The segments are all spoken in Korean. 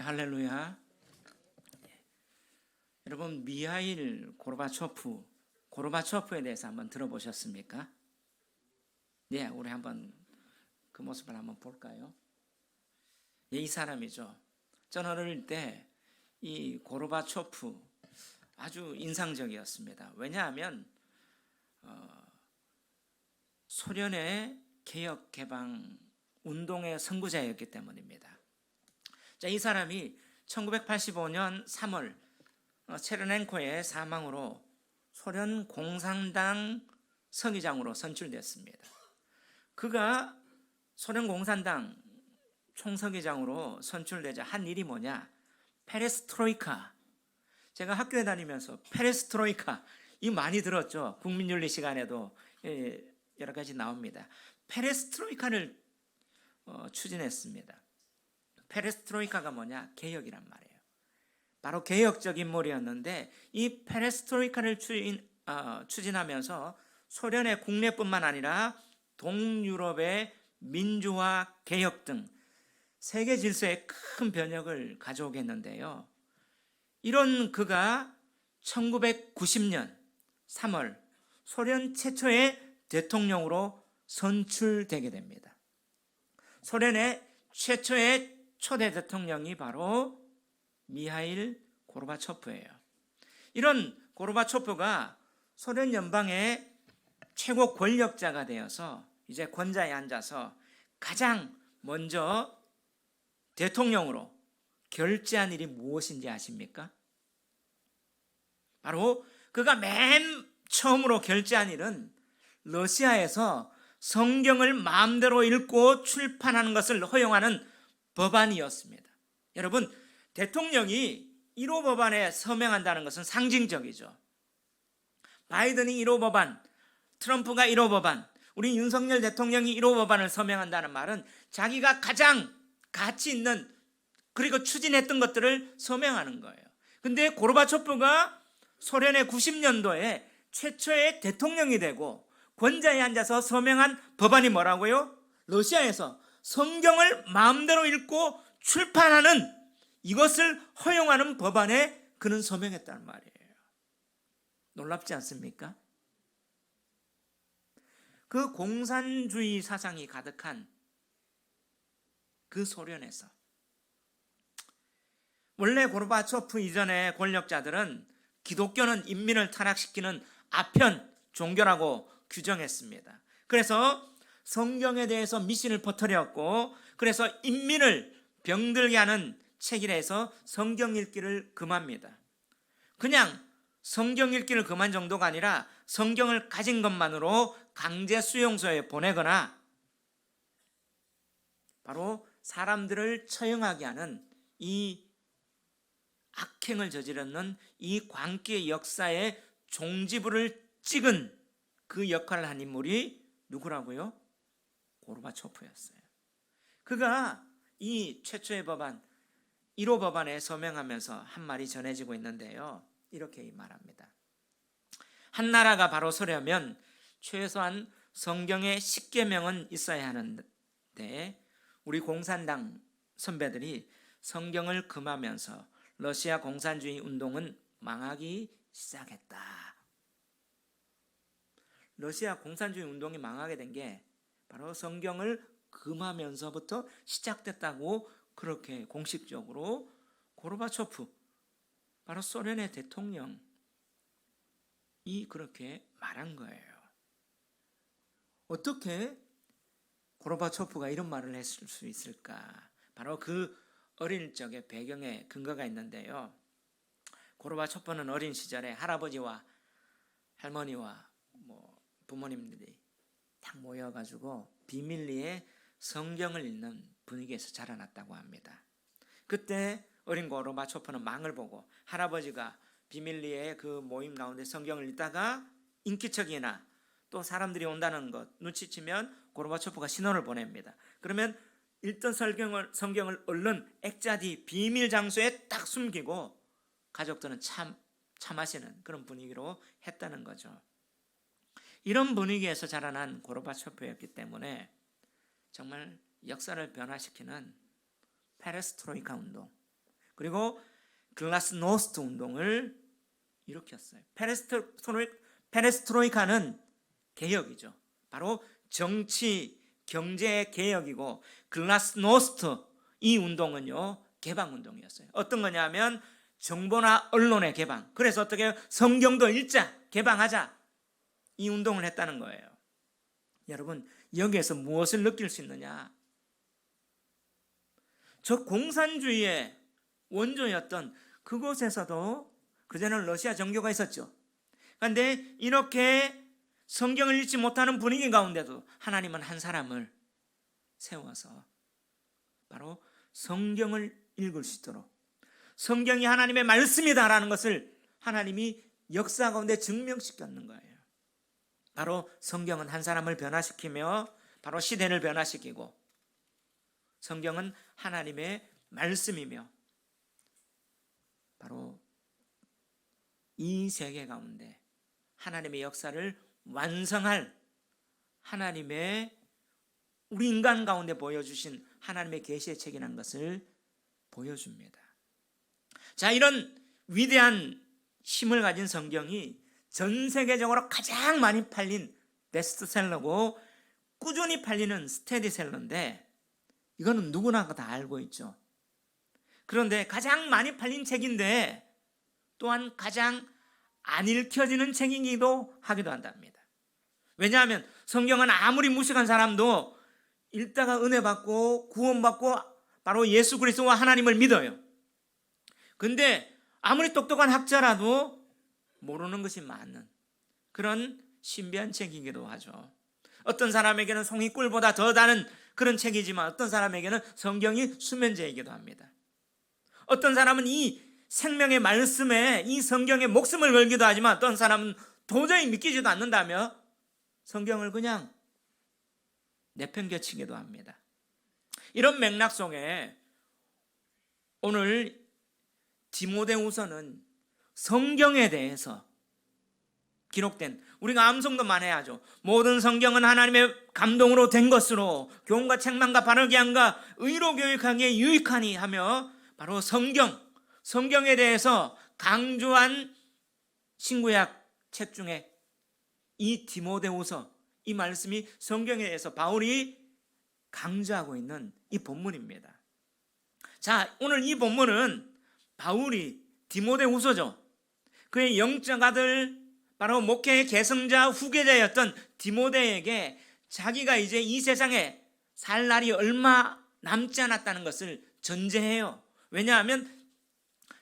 할렐루야. 여러분, 미하일 고르바초프에 대해서 한번 들어보셨습니까? 네, 우리 한번 그 모습을 한번 볼까요? 예, 이 사람이죠. 저는 어릴 때 이 고르바초프 아주 인상적이었습니다. 왜냐하면 소련의 개혁 개방 운동의 선구자였기 때문입니다. 자, 이 사람이 1985년 3월 체르넨코의 사망으로 소련 공산당 서기장으로 선출됐습니다. 그가 소련 공산당 총서기장으로 선출되자 한 일이 뭐냐? 페레스트로이카. 제가 학교에 다니면서 페레스트로이카 이 많이 들었죠. 국민윤리 시간에도 여러 가지 나옵니다. 페레스트로이카를 추진했습니다. 페레스트로이카가 뭐냐? 개혁이란 말이에요. 바로 개혁적 인물이었는데 이 페레스트로이카를 추진하면서 소련의 국내뿐만 아니라 동유럽의 민주화 개혁 등 세계 질서에 큰 변혁을 가져오겠는데요. 이런 그가 1990년 3월 소련 최초의 대통령으로 선출되게 됩니다. 소련의 최초의 초대 대통령이 바로 미하일 고르바초프예요. 이런 고르바초프가 소련 연방의 최고 권력자가 되어서 이제 권좌에 앉아서 가장 먼저 대통령으로 결재한 일이 무엇인지 아십니까? 바로 그가 맨 처음으로 결재한 일은 러시아에서 성경을 마음대로 읽고 출판하는 것을 허용하는 법안이었습니다. 여러분, 대통령이 1호 법안에 서명한다는 것은 상징적이죠. 바이든이 1호 법안, 트럼프가 1호 법안, 우리 윤석열 대통령이 1호 법안을 서명한다는 말은 자기가 가장 가치 있는 그리고 추진했던 것들을 서명하는 거예요. 근데 고르바초프가 소련의 90년도에 최초의 대통령이 되고 권좌에 앉아서 서명한 법안이 뭐라고요? 러시아에서 성경을 마음대로 읽고 출판하는 이것을 허용하는 법안에 그는 서명했다는 말이에요. 놀랍지 않습니까? 그 공산주의 사상이 가득한 그 소련에서 원래 고르바초프 이전의 권력자들은 기독교는 인민을 타락시키는 아편 종교라고 규정했습니다. 그래서 성경에 대해서 미신을 퍼뜨렸고 그래서 인민을 병들게 하는 책이라서 성경 읽기를 금합니다. 그냥 성경 읽기를 금한 정도가 아니라 성경을 가진 것만으로 강제 수용소에 보내거나 바로 사람들을 처형하게 하는 이 악행을 저지르는 이 광기의 역사의 종지부를 찍은 그 역할을 한 인물이 누구라고요? 고르바초프였어요. 그가 이 최초의 법안 1호 법안에 서명하면서 한 말이 전해지고 있는데요. 이렇게 말합니다. 한 나라가 바로 서려면 최소한 성경의 10계명은 있어야 하는데 우리 공산당 선배들이 성경을 금하면서 러시아 공산주의 운동은 망하기 시작했다. 러시아 공산주의 운동이 망하게 된 게 바로 성경을 금하면서부터 시작됐다고 그렇게 공식적으로 고르바초프 바로 소련의 대통령이 그렇게 말한 거예요. 어떻게 고르바초프가 이런 말을 했을 수 있을까? 바로 그 어린 적의 배경에 근거가 있는데요. 고르바초프는 어린 시절에 할아버지와 할머니와 부모님들이 딱 모여가지고 비밀리에 성경을 읽는 분위기에서 자라났다고 합니다. 그때 어린 고르바초프는 망을 보고 할아버지가 비밀리에 그 모임 가운데 성경을 읽다가 인기척이나 또 사람들이 온다는 것 눈치채면 고르바초프가 신호를 보냅니다. 그러면 읽던 성경을 얼른 액자디 비밀 장소에 딱 숨기고 가족들은 차 마시는 그런 분위기로 했다는 거죠. 이런 분위기에서 자라난 고르바초프였기 때문에 정말 역사를 변화시키는 페레스트로이카 운동, 그리고 글라스노스트 운동을 일으켰어요. 페레스트로이카는 개혁이죠. 바로 정치, 경제 개혁이고, 글라스노스트 이 운동은요 개방 운동이었어요. 어떤 거냐면 정보나 언론의 개방. 그래서 어떻게 성경도 읽자, 개방하자, 이 운동을 했다는 거예요. 여러분, 여기에서 무엇을 느낄 수 있느냐? 저 공산주의의 원조였던 그곳에서도, 그전에는 러시아 정교가 있었죠. 그런데 이렇게 성경을 읽지 못하는 분위기 가운데도 하나님은 한 사람을 세워서 바로 성경을 읽을 수 있도록, 성경이 하나님의 말씀이다라는 것을 하나님이 역사 가운데 증명시켰는 거예요. 바로 성경은 한 사람을 변화시키며 바로 시대를 변화시키고, 성경은 하나님의 말씀이며 바로 이 세계 가운데 하나님의 역사를 완성할 하나님의, 우리 인간 가운데 보여주신 하나님의 계시의 책이라는 것을 보여줍니다. 자, 이런 위대한 힘을 가진 성경이 전 세계적으로 가장 많이 팔린 베스트셀러고 꾸준히 팔리는 스테디셀러인데, 이거는 누구나 다 알고 있죠. 그런데 가장 많이 팔린 책인데 또한 가장 안 읽혀지는 책이기도 하기도 한답니다. 왜냐하면 성경은 아무리 무식한 사람도 읽다가 은혜 받고 구원받고 바로 예수 그리스도와 하나님을 믿어요. 근데 아무리 똑똑한 학자라도 모르는 것이 많은 그런 신비한 책이기도 하죠. 어떤 사람에게는 송이 꿀보다 더 다른 그런 책이지만, 어떤 사람에게는 성경이 수면제이기도 합니다. 어떤 사람은 이 생명의 말씀에, 이 성경에 목숨을 걸기도 하지만, 어떤 사람은 도저히 믿기지도 않는다며 성경을 그냥 내팽개치기도 합니다. 이런 맥락 속에 오늘 디모데후서는 성경에 대해서 기록된, 우리가 암송도만 해야죠. 모든 성경은 하나님의 감동으로 된 것으로 교훈과 책망과 바르게 함과 의로 교육하기에 유익하니 하며, 바로 성경에 대해서 강조한 신구약 책 중에 이 디모데후서, 이 말씀이 성경에 대해서 바울이 강조하고 있는 이 본문입니다. 자, 오늘 이 본문은 바울이 디모데후서죠. 그의 영적 아들, 바로 목회의 계승자 후계자였던 디모데에게 자기가 이제 이 세상에 살 날이 얼마 남지 않았다는 것을 전제해요. 왜냐하면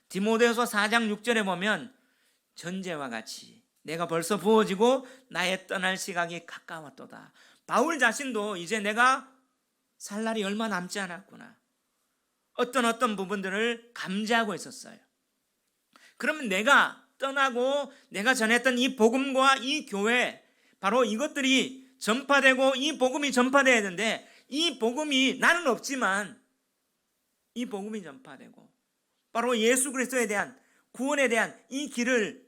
디모데후서 4장 6절에 보면 전제와 같이 내가 벌써 부어지고 나의 떠날 시각이 가까웠도다. 바울 자신도 이제 내가 살 날이 얼마 남지 않았구나, 어떤 부분들을 감지하고 있었어요. 그러면 내가 떠나고 내가 전했던 이 복음과 이 교회, 바로 이것들이 전파되고 이 복음이 전파되어야 되는데, 이 복음이 나는 없지만 이 복음이 전파되고 바로 예수 그리스도에 대한 구원에 대한 이 길을,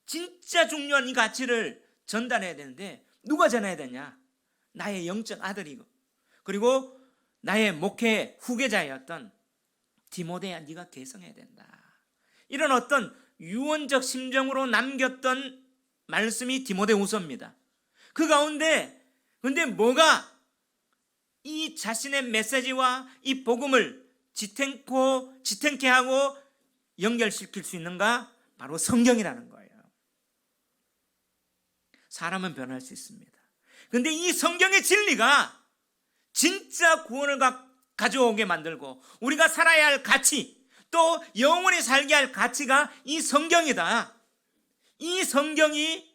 진짜 중요한 이 가치를 전달해야 되는데 누가 전해야 되냐? 나의 영적 아들이고 그리고 나의 목회 후계자였던 디모데야, 네가 계승해야 된다. 이런 어떤 유언적 심정으로 남겼던 말씀이 디모데후서입니다. 그 가운데 근데 뭐가 이 자신의 메시지와 이 복음을 지탱케 하고 연결시킬 수 있는가? 바로 성경이라는 거예요. 사람은 변할 수 있습니다. 근데 이 성경의 진리가 진짜 구원을 가져오게 만들고 우리가 살아야 할 가치, 또 영원히 살게 할 가치가 이 성경이다. 이 성경이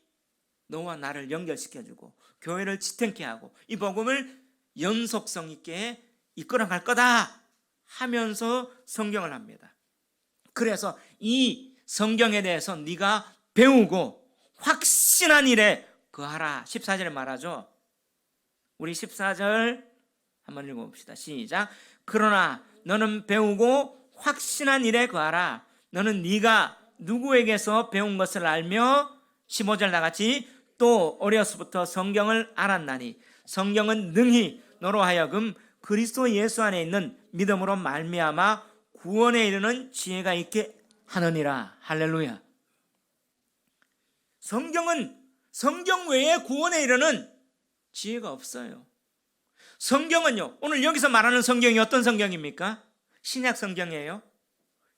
너와 나를 연결시켜주고 교회를 지탱케 하고 이 복음을 연속성 있게 이끌어갈 거다 하면서 성경을 합니다. 그래서 이 성경에 대해서 네가 배우고 확신한 일에 거하라. 14절에 말하죠. 우리 14절 한번 읽어봅시다. 시작. 그러나 너는 배우고 확신한 일에 거하라. 너는 네가 누구에게서 배운 것을 알며, 15절 나같이 또 어려서부터 성경을 알았나니 성경은 능히 너로 하여금 그리스도 예수 안에 있는 믿음으로 말미암아 구원에 이르는 지혜가 있게 하느니라. 할렐루야. 성경 외에 구원에 이르는 지혜가 없어요. 성경은요, 오늘 여기서 말하는 성경이 어떤 성경입니까? 신약 성경이에요.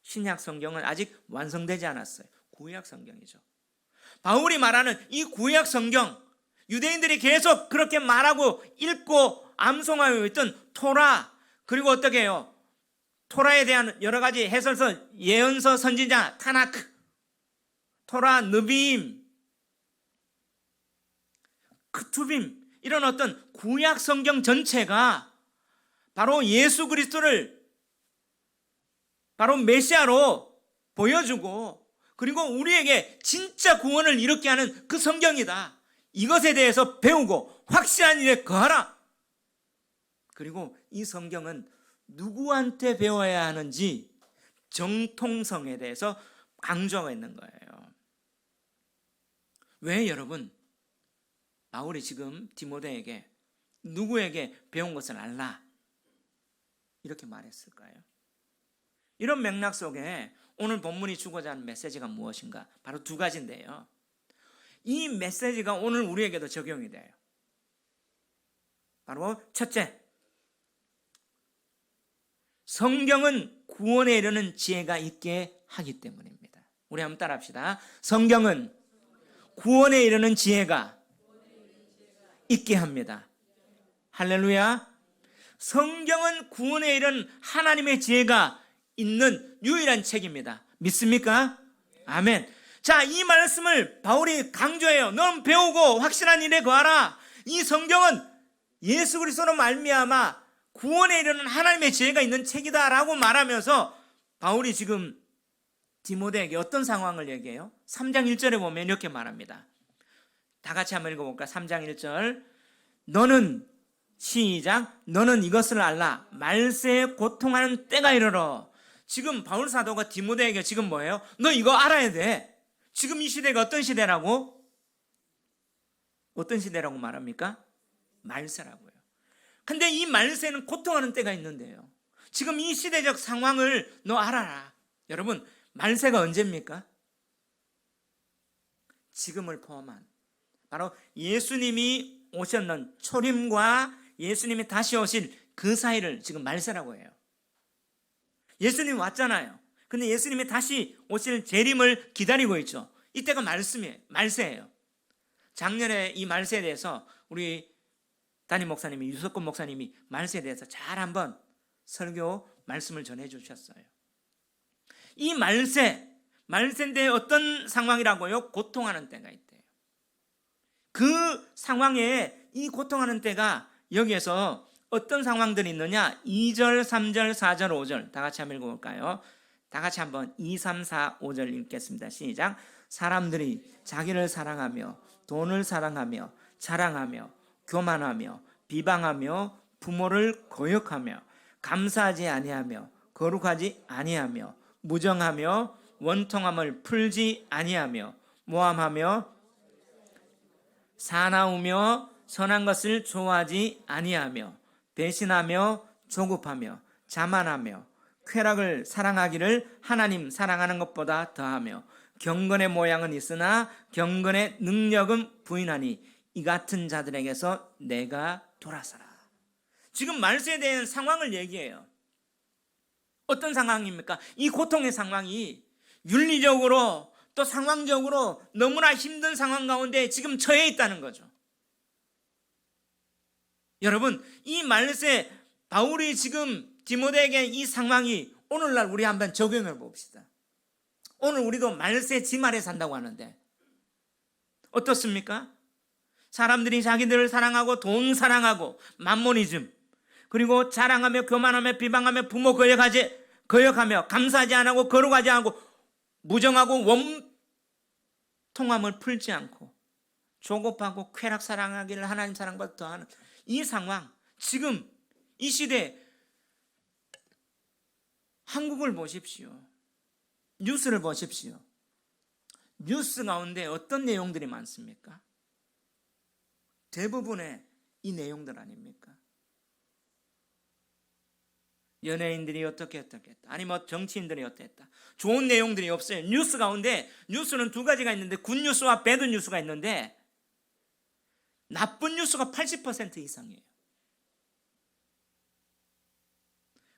신약 성경은 아직 완성되지 않았어요. 구약 성경이죠. 바울이 말하는 이 구약 성경, 유대인들이 계속 그렇게 말하고 읽고 암송하고 있던 토라, 그리고 어떻게 해요? 토라에 대한 여러 가지 해설서, 예언서, 선지자, 타나크, 토라, 느비임, 크투빔, 이런 어떤 구약 성경 전체가 바로 예수 그리스도를 바로 메시아로 보여주고, 그리고 우리에게 진짜 구원을 이루게 하는 그 성경이다. 이것에 대해서 배우고 확실한 일에 거하라. 그리고 이 성경은 누구한테 배워야 하는지 정통성에 대해서 강조하고 있는 거예요. 왜 여러분, 바울이 지금 디모데에게 누구에게 배운 것을 알라 이렇게 말했을까요? 이런 맥락 속에 오늘 본문이 주고자 하는 메시지가 무엇인가? 바로 두 가지인데요. 이 메시지가 오늘 우리에게도 적용이 돼요. 바로 첫째, 성경은 구원에 이르는 지혜가 있게 하기 때문입니다. 우리 한번 따라합시다. 성경은 구원에 이르는 지혜가 있게 합니다. 할렐루야. 성경은 구원에 이르는 하나님의 지혜가 있는 유일한 책입니다. 믿습니까? 아멘. 자, 이 말씀을 바울이 강조해요. 넌 배우고 확실한 일에 거하라. 이 성경은 예수 그리스도로 말미암아 구원에 이르는 하나님의 지혜가 있는 책이다라고 말하면서 바울이 지금 디모데에게 어떤 상황을 얘기해요? 3장 1절에 보면 이렇게 말합니다. 다 같이 한번 읽어볼까? 3장 1절. 너는 시작. 너는 이것을 알라. 말세에 고통하는 때가 이르러. 지금 바울 사도가 디모데에게 지금 뭐예요? 너 이거 알아야 돼. 지금 이 시대가 어떤 시대라고? 어떤 시대라고 말합니까? 말세라고요. 근데 이 말세는 고통하는 때가 있는데요. 지금 이 시대적 상황을 너 알아라. 여러분, 말세가 언제입니까? 지금을 포함한 바로 예수님이 오셨는 초림과 예수님이 다시 오실 그 사이를 지금 말세라고 해요. 예수님이 왔잖아요. 근데 예수님이 다시 오실 재림을 기다리고 있죠. 이때가 말세예요. 작년에 이 말세에 대해서 우리 담임 목사님이, 유석권 목사님이 말세에 대해서 잘 한번 설교 말씀을 전해 주셨어요. 이 말세인데 어떤 상황이라고요? 고통하는 때가 있대요. 그 상황에 이 고통하는 때가 여기에서 어떤 상황들이 있느냐? 2절, 3절, 4절, 5절 다 같이 한번 읽어볼까요? 다 같이 한번 2, 3, 4, 5절 읽겠습니다. 시작. 사람들이 자기를 사랑하며 돈을 사랑하며 자랑하며 교만하며 비방하며 부모를 거역하며 감사하지 아니하며 거룩하지 아니하며 무정하며 원통함을 풀지 아니하며 모함하며 사나우며 선한 것을 좋아하지 아니하며 배신하며 조급하며 자만하며 쾌락을 사랑하기를 하나님 사랑하는 것보다 더하며 경건의 모양은 있으나 경건의 능력은 부인하니 이 같은 자들에게서 내가 돌아서라. 지금 말세에 대한 상황을 얘기해요. 어떤 상황입니까? 이 고통의 상황이 윤리적으로 또 상황적으로 너무나 힘든 상황 가운데 지금 처해 있다는 거죠. 여러분, 이 말세 바울이 지금 디모데에게 이 상황이 오늘날 우리 한번 적용해 봅시다. 오늘 우리도 말세 지말에 산다고 하는데 어떻습니까? 사람들이 자기들을 사랑하고 돈 사랑하고 만모니즘, 그리고 자랑하며 교만하며 비방하며 부모 거역하며 감사하지 않고 거룩하지 않고 무정하고 원통함을 풀지 않고 조급하고 쾌락 사랑하기를 하나님 사랑보다 더하는 이 상황, 지금 이 시대 한국을 보십시오. 뉴스를 보십시오. 뉴스 가운데 어떤 내용들이 많습니까? 대부분의 이 내용들 아닙니까? 연예인들이 어떻게 했다. 아니 뭐 정치인들이 어땠다. 좋은 내용들이 없어요. 뉴스 가운데 뉴스는 두 가지가 있는데 굿뉴스와 배드뉴스가 있는데 나쁜 뉴스가 80% 이상이에요.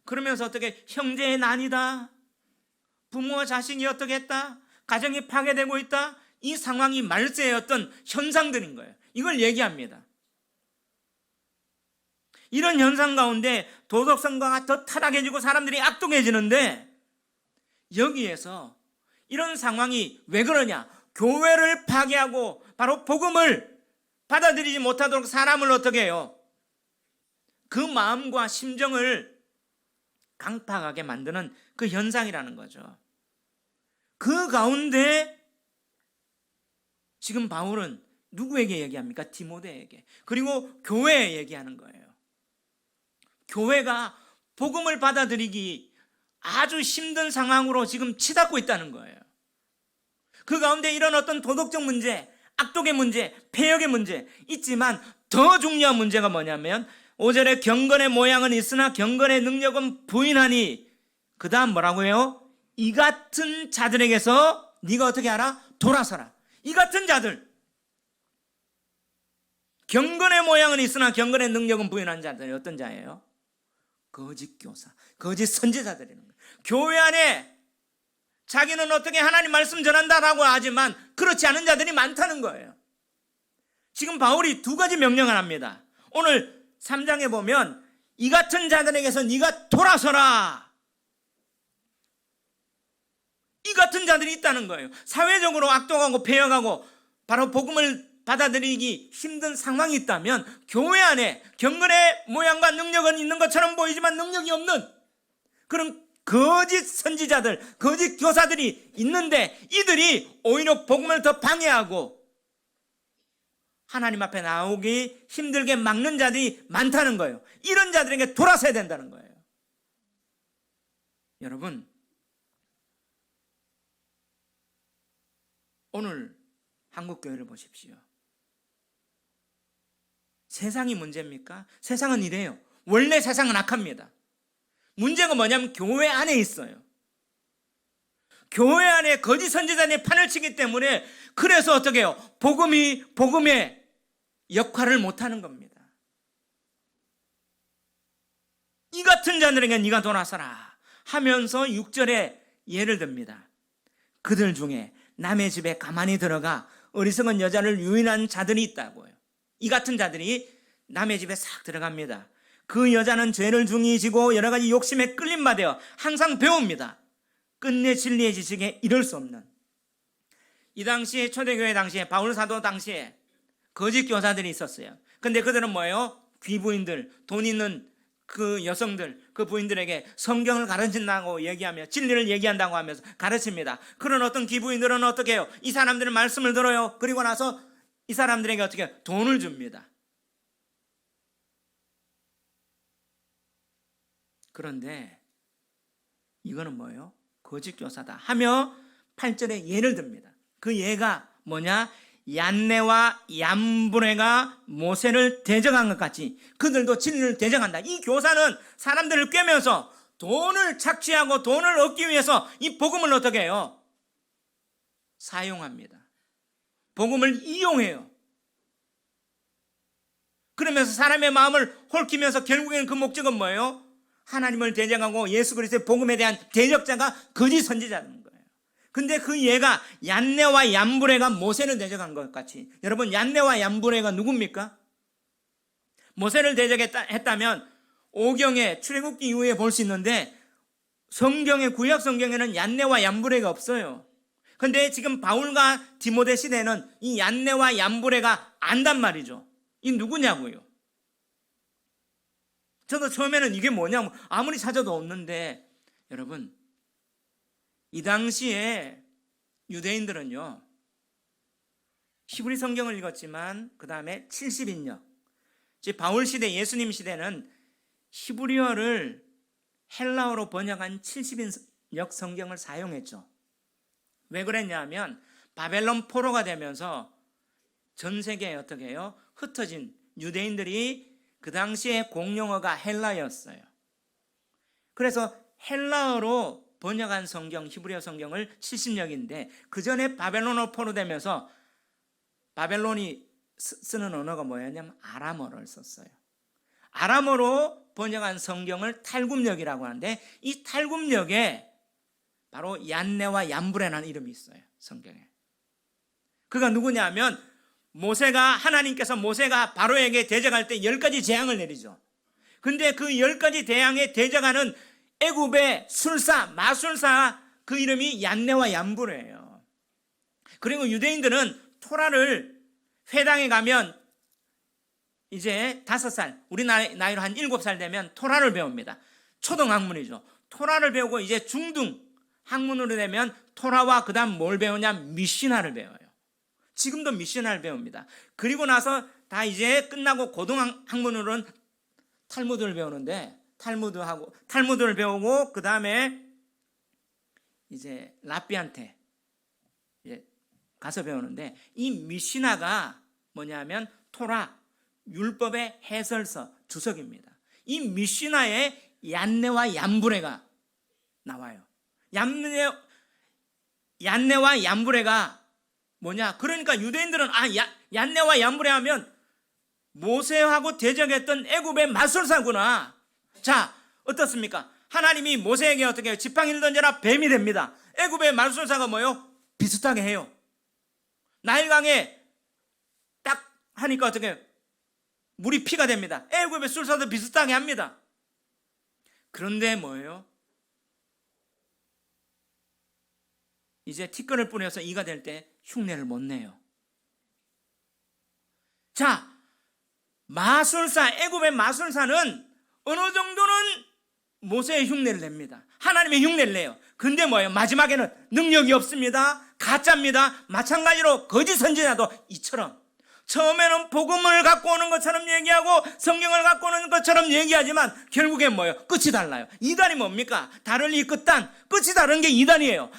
그러면서 어떻게 형제의 난이다. 부모와 자식이 어떻게 했다. 가정이 파괴되고 있다. 이 상황이 말세의 어떤 현상들인 거예요. 이걸 얘기합니다. 이런 현상 가운데 도덕성과가 더 타락해지고 사람들이 악독해지는데 여기에서 이런 상황이 왜 그러냐? 교회를 파괴하고 바로 복음을 받아들이지 못하도록 사람을 어떻게 해요? 그 마음과 심정을 강팍하게 만드는 그 현상이라는 거죠. 그 가운데 지금 바울은 누구에게 얘기합니까? 디모데에게. 그리고 교회에 얘기하는 거예요. 교회가 복음을 받아들이기 아주 힘든 상황으로 지금 치닫고 있다는 거예요. 그 가운데 이런 어떤 도덕적 문제, 악독의 문제, 폐역의 문제 있지만 더 중요한 문제가 뭐냐면 5절에 경건의 모양은 있으나 경건의 능력은 부인하니 그 다음 뭐라고 해요? 이 같은 자들에게서 네가 어떻게 알아? 돌아서라. 이 같은 자들, 경건의 모양은 있으나 경건의 능력은 부인한 자들이 어떤 자예요? 거짓 교사, 거짓 선지자들이라는 거예요. 교회 안에 자기는 어떻게 하나님 말씀 전한다라고 하지만 그렇지 않은 자들이 많다는 거예요. 지금 바울이 두 가지 명령을 합니다. 오늘 3장에 보면 이 같은 자들에게서 네가 돌아서라. 이 같은 자들이 있다는 거예요. 사회적으로 악독하고 폐역하고 바로 복음을 받아들이기 힘든 상황이 있다면 교회 안에 경건의 모양과 능력은 있는 것처럼 보이지만 능력이 없는 그런 거짓 선지자들, 거짓 교사들이 있는데 이들이 오히려 복음을 더 방해하고 하나님 앞에 나오기 힘들게 막는 자들이 많다는 거예요. 이런 자들에게 돌아서야 된다는 거예요. 여러분, 오늘 한국교회를 보십시오. 세상이 문제입니까? 세상은 이래요. 원래 세상은 악합니다. 문제가 뭐냐면 교회 안에 있어요. 교회 안에 거짓 선지자들이 판을 치기 때문에 그래서 어떻게 해요? 복음이 복음의 역할을 못하는 겁니다. 이 같은 자들에게 네가 돌아서라 하면서 6절에 예를 듭니다. 그들 중에 남의 집에 가만히 들어가 어리석은 여자를 유인한 자들이 있다고요. 이 같은 자들이 남의 집에 싹 들어갑니다. 그 여자는 죄를 중히 지고 여러 가지 욕심에 끌림받아 항상 배웁니다. 끝내 진리의 지식에 이를 수 없는. 이 당시에 초대교회 당시에 바울 사도 당시에 거짓 교사들이 있었어요. 근데 그들은 뭐예요? 귀부인들, 돈 있는 그 여성들, 그 부인들에게 성경을 가르친다고 얘기하며 진리를 얘기한다고 하면서 가르칩니다. 그런 어떤 귀부인들은 어떻게 해요? 이 사람들은 말씀을 들어요. 그리고 나서 이 사람들에게 어떻게 해요? 돈을 줍니다. 그런데 이거는 뭐예요? 거짓 교사다 하며 8절에 예를 듭니다. 그 예가 뭐냐? 얀네와 얌브레가 모세를 대적한 것 같이 그들도 진리를 대적한다. 이 교사는 사람들을 꿰면서 돈을 착취하고 돈을 얻기 위해서 이 복음을 어떻게 해요? 사용합니다. 복음을 이용해요. 그러면서 사람의 마음을 홀키면서 결국에는 그 목적은 뭐예요? 하나님을 대적하고 예수 그리스도의 복음에 대한 대적자가 거짓 선지자인 거예요. 근데 그 예가 얀네와 얌브레가 모세를 대적한 것 같이, 여러분 얀네와 얌브레가 누굽니까? 모세를 대적했다면 오경에 출애굽기 이후에 볼 수 있는데 성경의 구약 성경에는 얀네와 얌브레가 없어요. 근데 지금 바울과 디모데 시대는 이 얀네와 얌브레가 안단 말이죠. 이 누구냐고요. 저도 처음에는 이게 뭐냐고 아무리 찾아도 없는데, 여러분 이 당시에 유대인들은요 히브리 성경을 읽었지만 그 다음에 70인역, 즉 바울 시대 예수님 시대는 히브리어를 헬라어로 번역한 70인역 성경을 사용했죠. 왜 그랬냐면 바벨론 포로가 되면서 전 세계에 어떻게 해요? 흩어진 유대인들이 그 당시에 공용어가 헬라였어요. 그래서 헬라어로 번역한 성경, 히브리어 성경을 70력인데 그 전에 바벨론어로 포로되면서 바벨론이 쓰는 언어가 뭐였냐면 아람어를 썼어요. 아람어로 번역한 성경을 탈굼력이라고 하는데 이 탈굼력에 바로 얀네와 얀브레라는 이름이 있어요. 성경에. 그가 누구냐면 하나님께서 모세가 바로에게 대적할 때 10가지 재앙을 내리죠. 근데 그 10가지 재앙에 대적하는 애굽의 마술사 그 이름이 얀네와 얀브레예요. 그리고 유대인들은 토라를 회당에 가면 이제 5살, 우리 나이로 한 7살 되면 토라를 배웁니다. 초등학문이죠. 토라를 배우고 이제 중등 학문으로 되면 토라와 그 다음 뭘 배우냐? 미시나를 배워요. 지금도 미시나를 배웁니다. 그리고 나서 다 이제 끝나고 고등학문으로는 탈무드를 배우는데 탈무드를 배우고 그 다음에 이제 랍비한테 가서 배우는데 이 미시나가 뭐냐면 토라 율법의 해설서 주석입니다. 이 미시나에 얀네와 얀브레가 나와요. 얀네와 얀브레가 뭐냐? 그러니까 유대인들은 얀네와 얀브레 하면 모세하고 대적했던 애굽의 마술사구나. 자, 어떻습니까? 하나님이 모세에게 어떻게 해요? 지팡이를 던져라 뱀이 됩니다. 애굽의 마술사가 뭐요? 비슷하게 해요. 나일강에 딱 하니까 어떻게 해요? 물이 피가 됩니다. 애굽의 술사도 비슷하게 합니다. 그런데 뭐예요? 이제 티끌을 뿌려서 이가 될 때 흉내를 못 내요. 자, 애굽의 마술사는 어느 정도는 모세의 흉내를 냅니다. 하나님의 흉내를 내요. 근데 뭐예요? 마지막에는 능력이 없습니다. 가짜입니다. 마찬가지로 거짓 선지자도 이처럼 처음에는 복음을 갖고 오는 것처럼 얘기하고 성경을 갖고 오는 것처럼 얘기하지만 결국엔 뭐예요? 끝이 달라요. 이단이 뭡니까? 다른 이 끝단, 끝이 다른 게 이단이에요.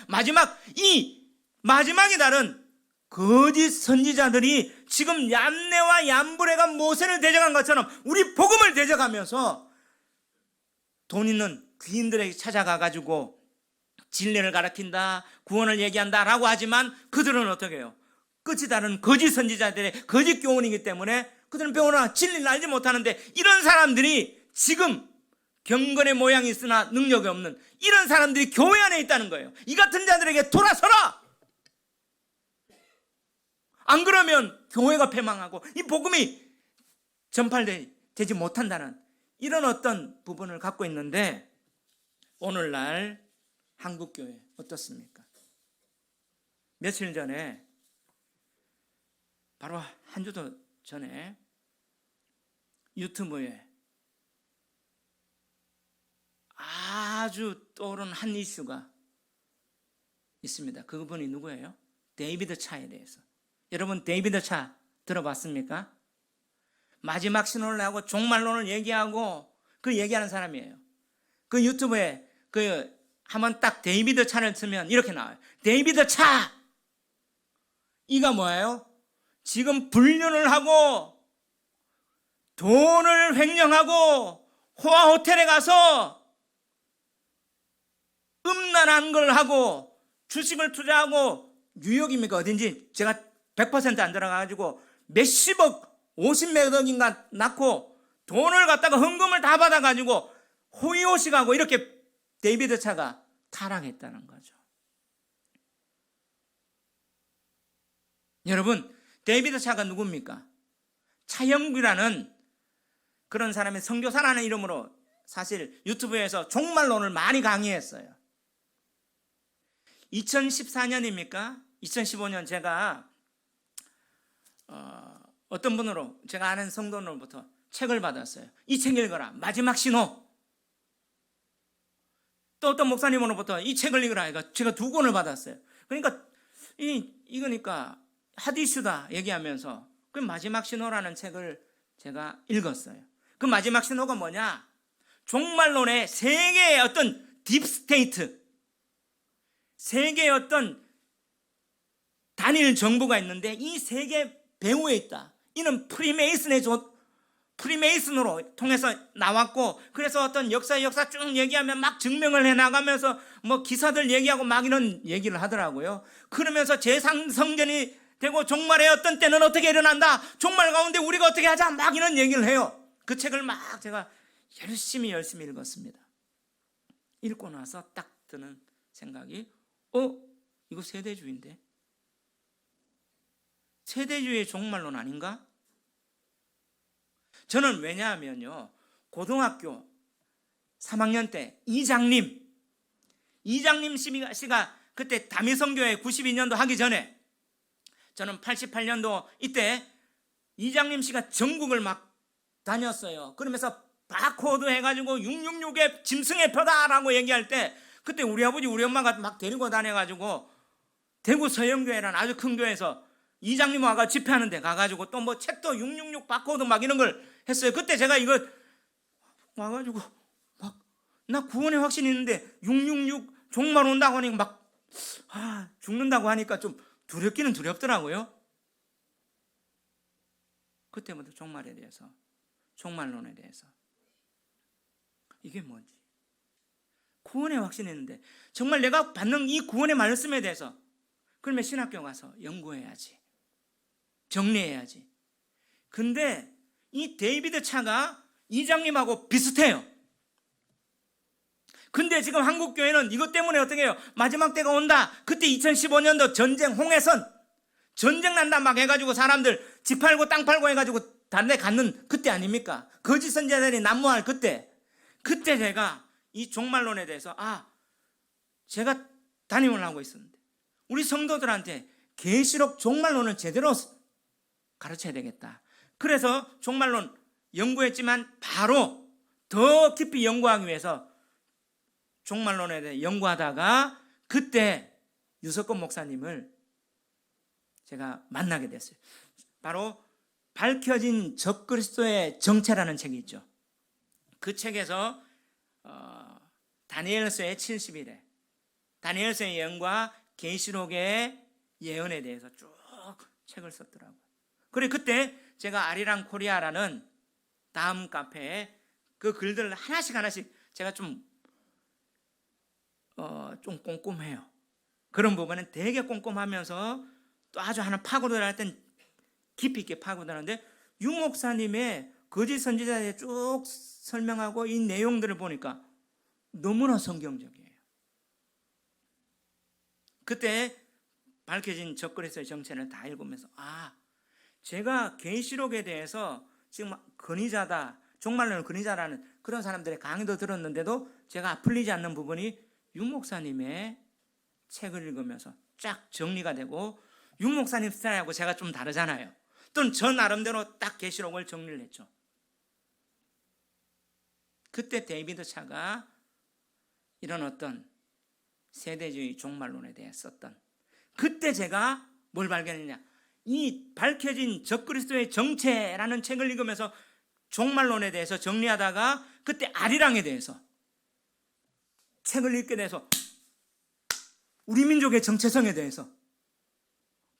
마지막이 다른 거짓 선지자들이 지금 얀네와 얀브레가 모세를 대적한 것처럼 우리 복음을 대적하면서 돈 있는 귀인들에게 찾아가가지고 진리를 가르친다, 구원을 얘기한다라고 하지만 그들은 어떻게 해요? 끝이 다른 거짓 선지자들의 거짓 교훈이기 때문에 그들은 배우나 진리를 알지 못하는데 이런 사람들이 지금 경건의 모양이 있으나 능력이 없는 이런 사람들이 교회 안에 있다는 거예요. 이 같은 자들에게 돌아서라! 안 그러면 교회가 패망하고 이 복음이 전파되지 못한다는 이런 어떤 부분을 갖고 있는데 오늘날 한국교회 어떻습니까? 며칠 전에 바로 한 주도 전에 유튜브에 아주 떠오른 한 이슈가 있습니다. 그분이 누구예요? 데이비드 차에 대해서. 여러분 데이비드 차 들어봤습니까? 마지막 신호를 하고 종말론을 얘기하고 그 얘기하는 사람이에요. 그 유튜브에 한번 딱 데이비드 차를 쓰면 이렇게 나와요. 데이비드 차! 이가 뭐예요? 지금 불륜을 하고 돈을 횡령하고 호화 호텔에 가서 음란한 걸 하고 주식을 투자하고 뉴욕입니까 어딘지 제가 100% 안 들어가가지고 몇십억 50몇 억인가 낳고 돈을 갖다가 헌금을 다 받아가지고 호의호식하고 이렇게 데이비드 차가 타락했다는 거죠. 여러분 데이비드 차가 누굽니까? 차영규라는 그런 사람의 선교사라는 이름으로 사실 유튜브에서 종말론을 많이 강의했어요. 2014년입니까? 2015년 제가 어떤 분으로 제가 아는 성도로부터 책을 받았어요. 이 책 읽어라. 마지막 신호. 또 어떤 목사님으로부터 이 책을 읽어라. 제가 2권을 받았어요. 그러니까 이거니까 하디스다 얘기하면서 그 마지막 신호라는 책을 제가 읽었어요. 그 마지막 신호가 뭐냐? 종말론의 세계의 어떤 딥스테이트, 세계의 어떤 단일 정부가 있는데 이 세계 배후에 있다. 이는 프리메이슨의 프리메이슨으로 통해서 나왔고, 그래서 어떤 역사 쭉 얘기하면 막 증명을 해나가면서 뭐 기사들 얘기하고 막 이런 얘기를 하더라고요. 그러면서 재상성전이 되고 종말의 어떤 때는 어떻게 일어난다, 종말 가운데 우리가 어떻게 하자, 막 이런 얘기를 해요. 그 책을 막 제가 열심히 읽었습니다. 읽고 나서 딱 드는 생각이, 이거 세대주의인데, 세대주의의 종말론 아닌가? 저는 왜냐하면요, 고등학교 3학년 때 이장님 씨가 그때 다미성교회 92년도 하기 전에, 저는 88년도 이때 이장님 씨가 전국을 막 다녔어요. 그러면서 바코드 해가지고 666의 짐승의 표다라고 얘기할 때, 그때 우리 아버지 우리 엄마가 막 데리고 다녀가지고 대구 서영교회라는 아주 큰 교회에서 이장님 와가 집회하는 데 가가지고 또 뭐 책도 666 바코드 막 이런 걸 했어요. 그때 제가 이거 와가지고 막, 나 구원의 확신이 있는데 666 종말 온다고 하니까 막 죽는다고 하니까 좀 두렵기는 두렵더라고요. 그때부터 종말에 대해서, 종말론에 대해서, 이게 뭔지, 구원의 확신이 있는데 정말 내가 받는 이 구원의 말씀에 대해서, 그러면 신학교 가서 연구해야지, 정리해야지. 근데 이 데이비드 차가 이장님하고 비슷해요. 근데 지금 한국교회는 이것 때문에 어떻게 해요? 마지막 때가 온다, 그때 2015년도 전쟁, 홍해선 전쟁 난다 막 해가지고 사람들 집 팔고 땅 팔고 해가지고 다른 데 갔는 그때 아닙니까? 거짓 선지자들이 난무할 그때 제가 이 종말론에 대해서 제가 담임을 하고 있었는데 우리 성도들한테 계시록 종말론을 제대로 가르쳐야 되겠다. 그래서 종말론 연구했지만 바로 더 깊이 연구하기 위해서 종말론에 대해 연구하다가 그때 유석권 목사님을 제가 만나게 됐어요. 바로 밝혀진 적그리스도의 정체라는 책이 있죠. 그 책에서 다니엘서의 70일에 다니엘서의 예언과 계시록의 예언에 대해서 쭉 책을 썼더라고요. 그리고 그때 제가 아리랑 코리아라는 다음 카페에 그 글들을 하나씩 제가 좀 꼼꼼해요. 그런 부분은 되게 꼼꼼하면서 또 아주 하나 파고들할 땐 깊이 있게 파고드는데, 유 목사님의 거짓 선지자에 쭉 설명하고 이 내용들을 보니까 너무나 성경적이에요. 그때 밝혀진 적그리스도의 정체를 다 읽으면서 제가 계시록에 대해서 지금 근위자다, 종말론의 근위자라는 그런 사람들의 강의도 들었는데도 제가 풀리지 않는 부분이 유 목사님의 책을 읽으면서 쫙 정리가 되고, 유 목사님 스타일하고 제가 좀 다르잖아요. 또는 저 나름대로 딱 계시록을 정리를 했죠. 그때 데이비드 차가 이런 어떤 세대주의 종말론에 대해 썼던, 그때 제가 뭘 발견했냐, 이 밝혀진 적그리스도의 정체라는 책을 읽으면서 종말론에 대해서 정리하다가 그때 아리랑에 대해서 책을 읽게 돼서 우리 민족의 정체성에 대해서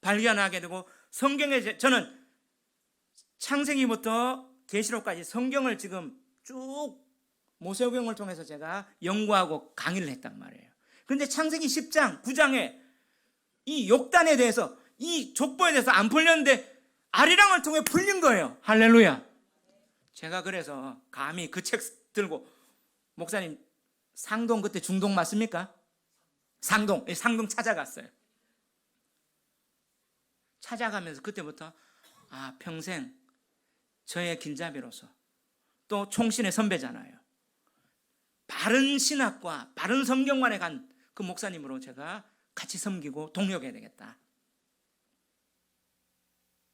발견하게 되고, 성경에 저는 창세기부터 계시록까지 성경을 지금 쭉 모세오경을 통해서 제가 연구하고 강의를 했단 말이에요. 그런데 창세기 10장, 9장에 이 욕단에 대해서, 이 족보에 대해서 안 풀렸는데 아리랑을 통해 풀린 거예요. 할렐루야. 제가 그래서 감히 그 책 들고, 목사님 상동 그때 중동 맞습니까? 상동 찾아갔어요. 찾아가면서 그때부터 평생 저의 길잡이로서, 또 총신의 선배잖아요, 바른 신학과 바른 성경관에 간 그 목사님으로 제가 같이 섬기고 동역해야 되겠다.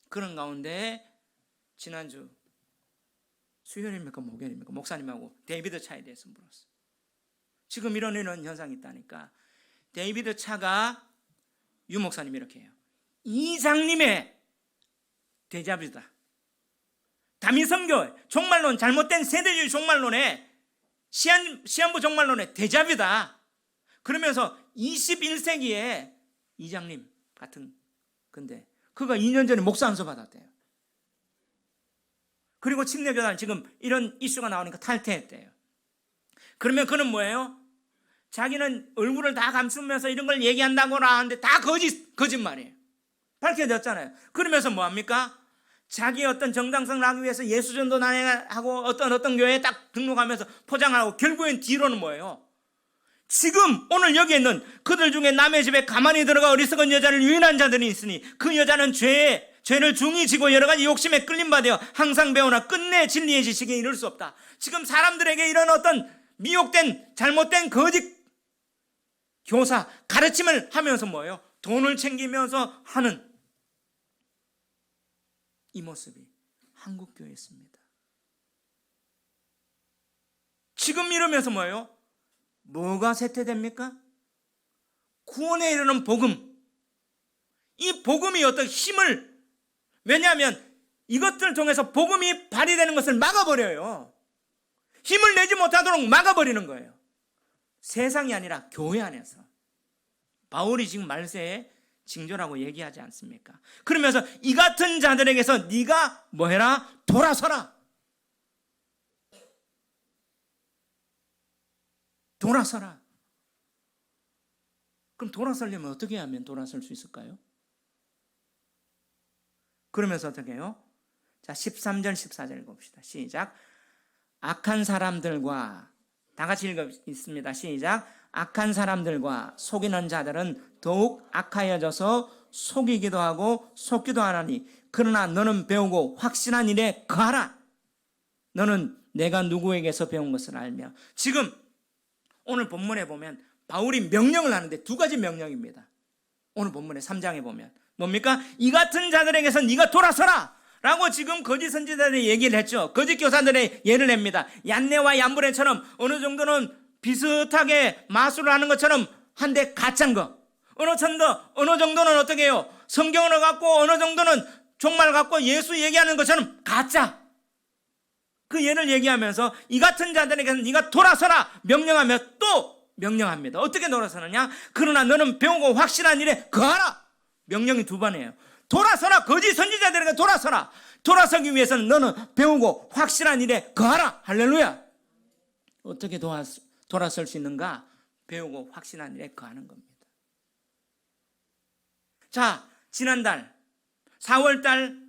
그런 가운데 지난주 수요일입니까 목요일입니까 목사님하고 데이비드 차에 대해서 물었어요. 지금 이런 현상이 있다니까. 데이비드 차가 유 목사님이 이렇게 해요. 이장님의 데자뷰다. 다미성교 종말론, 잘못된 세대주의 종말론의 시한부 종말론의 데자뷰다. 그러면서 21세기에 이장님 같은, 근데 그가 2년 전에 목사 안수 받았대요. 그리고 침례교단 지금 이런 이슈가 나오니까 탈퇴했대요. 그러면 그는 뭐예요? 자기는 얼굴을 다 감추면서 이런 걸 얘기한다고나 하는데 다 거짓말이에요. 밝혀졌잖아요. 그러면서 뭐합니까? 자기 어떤 정당성을 하기 위해서 예수전도 난행하고 어떤 교회에 딱 등록하면서 포장하고 결국엔 뒤로는 뭐예요? 지금 오늘 여기 있는 그들 중에 남의 집에 가만히 들어가 어리석은 여자를 유인한 자들이 있으니 그 여자는 죄를 중히 지고 여러 가지 욕심에 끌림받아 항상 배우나 끝내 진리의 지식에 이를 수 없다. 지금 사람들에게 이런 어떤 미혹된 잘못된 거짓 교사 가르침을 하면서 뭐예요? 돈을 챙기면서 하는 이 모습이 한국교회에 있습니다. 지금 이러면서 뭐예요? 뭐가 쇠퇴됩니까? 구원에 이르는 복음. 이 복음이 어떤 힘을, 왜냐하면 이것들을 통해서 복음이 발휘되는 것을 막아버려요. 힘을 내지 못하도록 막아버리는 거예요. 세상이 아니라 교회 안에서. 바울이 지금 말세에 징조라고 얘기하지 않습니까? 그러면서 이 같은 자들에게서 네가 뭐해라? 돌아서라. 돌아서라. 그럼 돌아서려면 어떻게 하면 돌아설 수 있을까요? 그러면서 어떻게 해요? 자, 13절 14절 읽어봅시다. 시작. 악한 사람들과 다 같이 읽습니다. 시작. 악한 사람들과 속이는 자들은 더욱 악하여져서 속이기도 하고 속기도 하나니 그러나 너는 배우고 확신한 일에 거하라. 너는 내가 누구에게서 배운 것을 알며. 지금 오늘 본문에 보면 바울이 명령을 하는데 두 가지 명령입니다. 오늘 본문의 3장에 보면 뭡니까? 이 같은 자들에게서 네가 돌아서라 라고 지금 거짓 선지자들이 얘기를 했죠. 거짓 교사들의 예를 냅니다. 얀네와 얀브레처럼 어느 정도는 비슷하게 마술을 하는 것처럼 한데 가짜인 거, 어느 정도는 어떻게 해요? 성경을 갖고 어느 정도는 종말 갖고 예수 얘기하는 것처럼 가짜. 그 예를 얘기하면서 이 같은 자들에게는 네가 돌아서라 명령하며 또 명령합니다. 어떻게 돌아서느냐? 그러나 너는 배우고 확실한 일에 거하라. 명령이 두 번이에요. 돌아서라. 거짓 선지자들에게 돌아서라. 돌아서기 위해서는 너는 배우고 확실한 일에 거하라. 할렐루야. 어떻게 돌아설 수 있는가? 배우고 확실한 일에 거하는 겁니다. 자, 지난달 4월달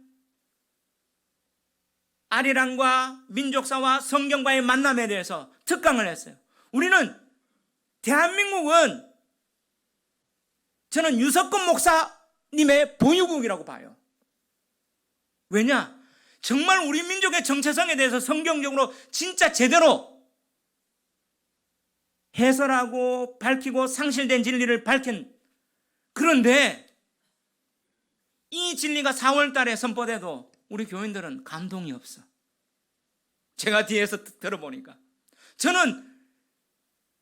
아리랑과 민족사와 성경과의 만남에 대해서 특강을 했어요. 우리는 대한민국은 저는 유석근 목사님의 보유국이라고 봐요. 왜냐? 정말 우리 민족의 정체성에 대해서 성경적으로 진짜 제대로 해설하고 밝히고 상실된 진리를 밝힌. 그런데 이 진리가 4월 달에 선포돼도 우리 교인들은 감동이 없어. 제가 뒤에서 들어보니까 저는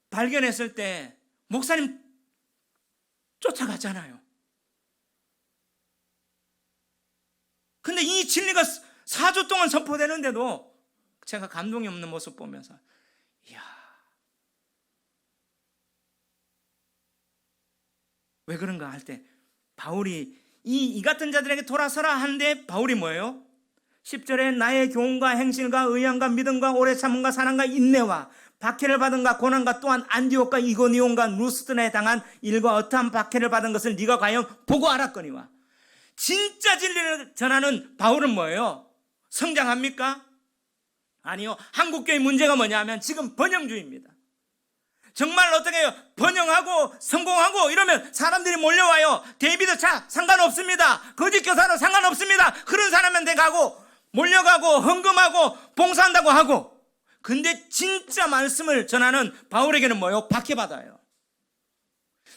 발견했을 때 목사님 쫓아갔잖아요. 근데 이 진리가 4주 동안 선포되는데도 제가 감동이 없는 모습 보면서 이야, 왜 그런가 할 때 바울이 이 같은 자들에게 돌아서라 하는데 바울이 뭐예요? 10절에 나의 교훈과 행실과 의향과 믿음과 오래 참음과 사랑과 인내와 박해를 받은가 고난과 또한 안디옥과 이고니온과 루스드에 당한 일과 어떠한 박해를 받은 것을 네가 과연 보고 알았거니와. 진짜 진리를 전하는 바울은 뭐예요? 성장합니까? 아니요. 한국교회 문제가 뭐냐면 지금 번영주의입니다. 정말 어떻게 해요? 번영하고 성공하고 이러면 사람들이 몰려와요. 데이비드 차 상관없습니다. 거짓 교사는 상관없습니다. 그런 사람한테 가고 몰려가고 헌금하고 봉사한다고 하고. 근데 진짜 말씀을 전하는 바울에게는 뭐예요? 박해받아요.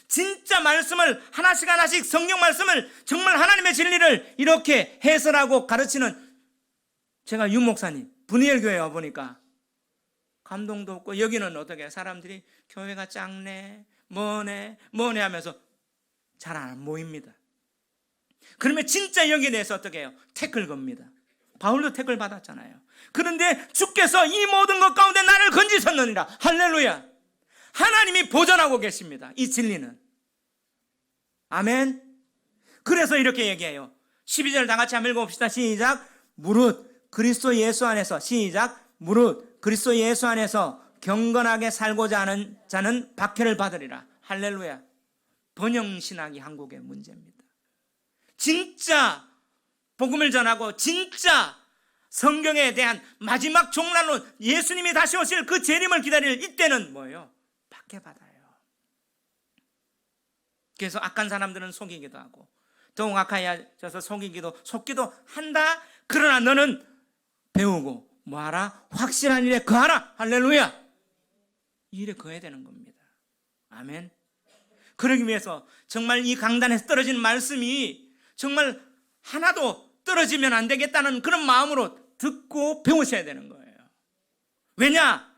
진짜 말씀을 하나씩 성경 말씀을 정말 하나님의 진리를 이렇게 해설하고 가르치는, 제가 유 목사님 분이엘 교회에 와보니까 감동도 없고, 여기는 어떻게 사람들이 교회가 작네 뭐네 하면서 잘 안 모입니다. 그러면 진짜 여기에 대해서 어떻게 해요? 태클 겁니다. 바울도 태클 받았잖아요. 그런데 주께서 이 모든 것 가운데 나를 건지셨느니라. 할렐루야. 하나님이 보존하고 계십니다. 이 진리는. 아멘. 그래서 이렇게 얘기해요. 12절 다 같이 한번 읽어봅시다. 시작. 무릇 그리스도 예수 안에서 시작 무릇 그리스도 예수 안에서 경건하게 살고자 하는 자는 박해를 받으리라. 할렐루야. 번영신학이 한국의 문제입니다. 진짜 복음을 전하고 진짜 성경에 대한 마지막 종말론 예수님이 다시 오실 그 재림을 기다릴 이때는 뭐예요? 박해받아요. 그래서 악한 사람들은 속이기도 하고 더욱 악하여져서 속기도 한다. 그러나 너는 배우고 뭐하라? 확실한 일에 거하라. 할렐루야. 이 일에 거해야 되는 겁니다. 아멘. 그러기 위해서 정말 이 강단에서 떨어진 말씀이 정말 하나도 떨어지면 안 되겠다는 그런 마음으로 듣고 배우셔야 되는 거예요. 왜냐?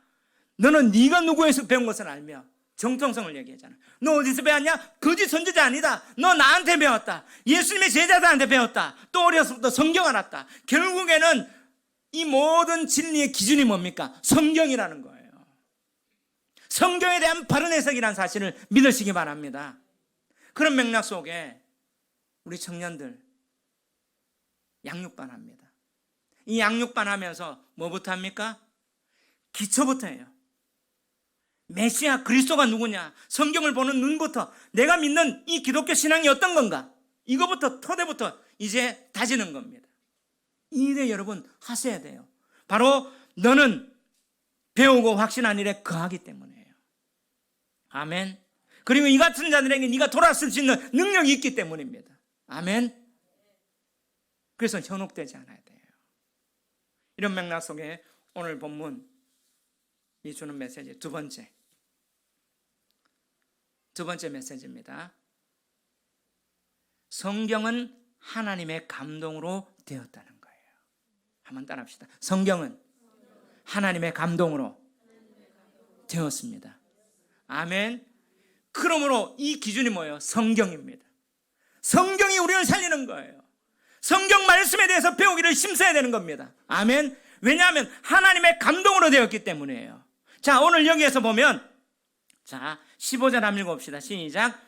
너는 네가 누구에서 배운 것을 알며 정통성을 얘기하잖아. 너 어디서 배웠냐? 거짓 선지자 아니다. 너 나한테 배웠다. 예수님의 제자들한테 배웠다. 또 어려서부터 성경 알았다. 결국에는 이 모든 진리의 기준이 뭡니까? 성경이라는 거예요. 성경에 대한 바른 해석이라는 사실을 믿으시기 바랍니다. 그런 맥락 속에 우리 청년들 양육반 합니다. 이 양육반 하면서 뭐부터 합니까? 기초부터 해요. 메시아 그리스도가 누구냐? 성경을 보는 눈부터 내가 믿는 이 기독교 신앙이 어떤 건가? 이거부터 토대부터 이제 다지는 겁니다. 이 일에 여러분 하셔야 돼요. 바로 너는 배우고 확신한 일에 거하기 때문이에요. 아멘. 그리고 이 같은 자들에게 네가 돌아설 수 있는 능력이 있기 때문입니다. 아멘. 그래서 현혹되지 않아야 돼요. 이런 맥락 속에 오늘 본문이 주는 메시지 두 번째 메시지입니다. 성경은 하나님의 감동으로 되었다는 거예요. 한번 따라합시다. 성경은 하나님의 감동으로 되었습니다. 아멘. 그러므로 이 기준이 뭐예요? 성경입니다. 성경이 우리를 살리는 거예요. 성경 말씀에 대해서 배우기를 힘써야 되는 겁니다. 아멘. 왜냐하면 하나님의 감동으로 되었기 때문이에요. 자, 오늘 여기에서 보면 자 15절 한번 읽어봅시다. 시작.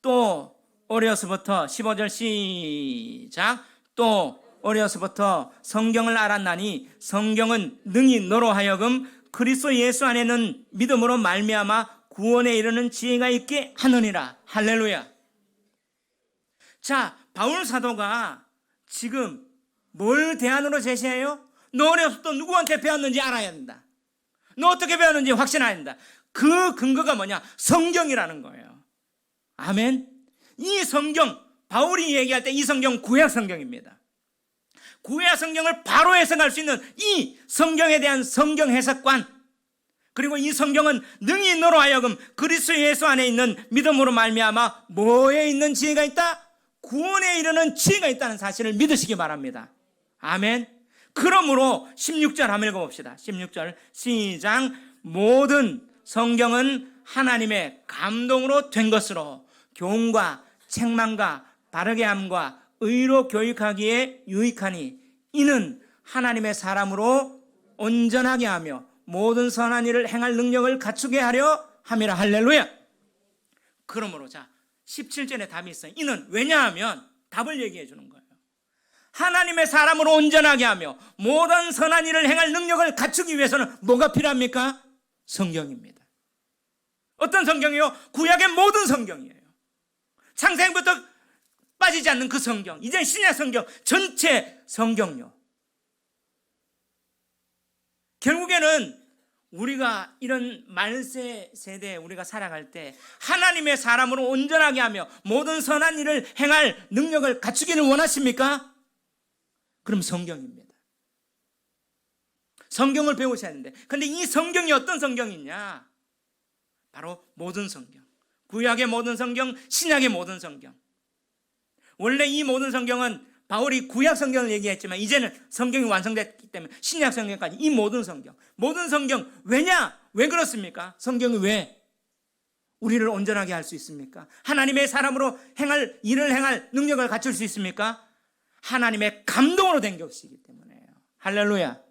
또 어려서부터 15절 시작. 또 어려서부터 성경을 알았나니 성경은 능히 너로 하여금 그리스도 예수 안에는 믿음으로 말미암아 구원에 이르는 지혜가 있게 하느니라. 할렐루야. 자, 바울 사도가 지금 뭘 대안으로 제시해요? 너 어려서부터 누구한테 배웠는지 알아야 된다. 너 어떻게 배웠는지 확신해야 된다. 그 근거가 뭐냐? 성경이라는 거예요. 아멘. 이 성경, 바울이 얘기할 때 이 성경 구약 성경입니다. 구약 성경을 바로 해석할 수 있는 이 성경에 대한 성경 해석관, 그리고 이 성경은 능히 너로 하여금 그리스도 예수 안에 있는 믿음으로 말미암아 뭐에 있는 지혜가 있다? 구원에 이르는 지혜가 있다는 사실을 믿으시기 바랍니다. 아멘. 그러므로 16절 한번 읽어봅시다. 16절 시작. 모든 성경은 하나님의 감동으로 된 것으로 교훈과 책망과 바르게 함과 의로 교육하기에 유익하니 이는 하나님의 사람으로 온전하게 하며 모든 선한 일을 행할 능력을 갖추게 하려 함이라. 할렐루야. 그러므로 자 17절에 답이 있어요. 이는 왜냐하면 답을 얘기해 주는 거예요. 하나님의 사람으로 온전하게 하며 모든 선한 일을 행할 능력을 갖추기 위해서는 뭐가 필요합니까? 성경입니다. 어떤 성경이요? 구약의 모든 성경이에요. 창세기부터 빠지지 않는 그 성경, 이제 신약 성경 전체 성경요. 결국에는 우리가 이런 말세 세대에 우리가 살아갈 때 하나님의 사람으로 온전하게 하며 모든 선한 일을 행할 능력을 갖추기를 원하십니까? 그럼 성경입니다. 성경을 배우셔야 하는데, 근데 이 성경이 어떤 성경이냐? 바로 모든 성경. 구약의 모든 성경, 신약의 모든 성경. 원래 이 모든 성경은 바울이 구약 성경을 얘기했지만 이제는 성경이 완성됐기 때문에 신약 성경까지 이 모든 성경. 모든 성경. 왜냐? 왜 그렇습니까? 성경이 왜 우리를 온전하게 할 수 있습니까? 하나님의 사람으로 일을 행할 능력을 갖출 수 있습니까? 하나님의 감동으로 된 것이기 때문에요. 할렐루야.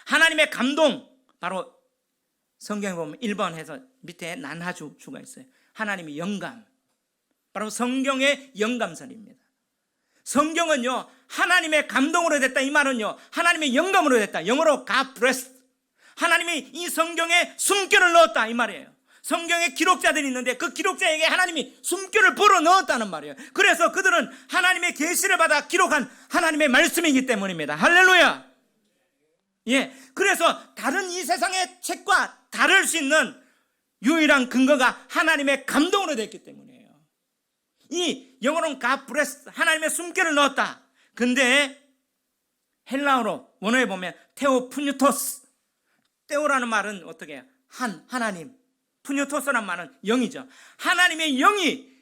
하나님의 감동, 바로 성경에 보면 1번 해서 밑에 난하주가 있어요. 하나님의 영감, 바로 성경의 영감설입니다. 성경은요, 하나님의 감동으로 됐다 이 말은요, 하나님의 영감으로 됐다. 영어로 God blessed. 하나님이 이 성경에 숨결을 넣었다 이 말이에요. 성경에 기록자들이 있는데 그 기록자에게 하나님이 숨결을 불어 넣었다는 말이에요. 그래서 그들은 하나님의 계시를 받아 기록한 하나님의 말씀이기 때문입니다. 할렐루야. 예, 그래서 다른 이 세상의 책과 다를 수 있는 유일한 근거가 하나님의 감동으로 됐기 때문이에요. 이 영어로는 God blessed, 하나님의 숨결을 넣었다. 근데 헬라어로 원어에 보면 테오푸뉴토스, 테오라는 말은 어떻게 해요? 하나님, 푸뉴토스라는 말은 영이죠. 하나님의 영이